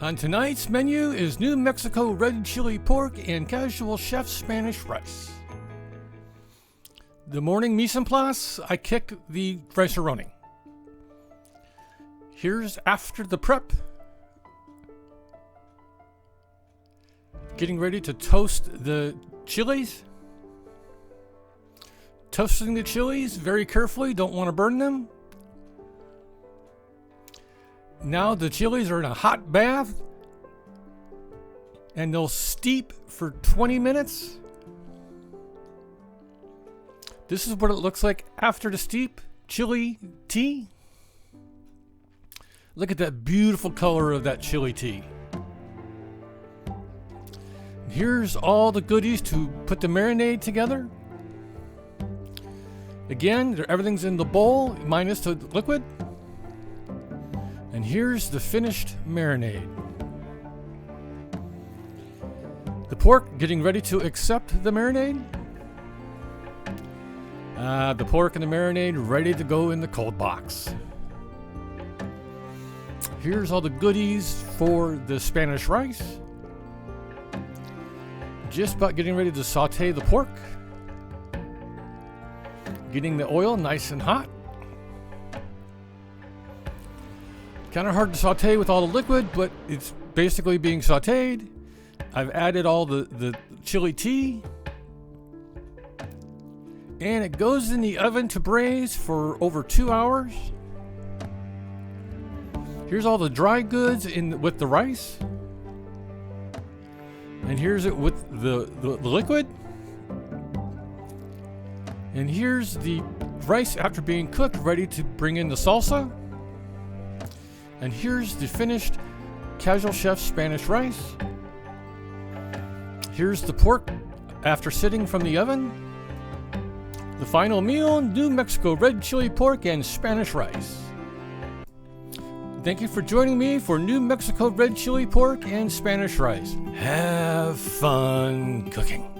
On tonight's menu is New Mexico red chili pork and casual chef Spanish rice. The morning mise en place, I kick the rice-a-roni. Here's after the prep. Getting ready to toast the chilies. Toasting the chilies very carefully, don't want to burn them. Now the chilies are in a hot bath and they'll steep for 20 minutes. This is what it looks like after the steep chili tea. Look at that beautiful color of that chili tea. Here's all the goodies to put the marinade together. Again, everything's in the bowl minus the liquid. And here's the finished marinade. The pork getting ready to accept the marinade. The pork and the marinade ready to go in the cold box. Here's all the goodies for the Spanish rice. Just about getting ready to saute the pork. Getting the oil nice and hot. Kind of hard to saute with all the liquid, but it's basically being sauteed. I've added all the chili tea. And it goes in the oven to braise for over 2 hours. Here's all the dry goods with the rice. And here's it with the liquid. And here's the rice after being cooked, ready to bring in the salsa. And here's the finished Casual Chef Spanish rice. Here's the pork after sitting from the oven. The final meal, New Mexico red chili pork and Spanish rice. Thank you for joining me for New Mexico red chili pork and Spanish rice. Have fun cooking.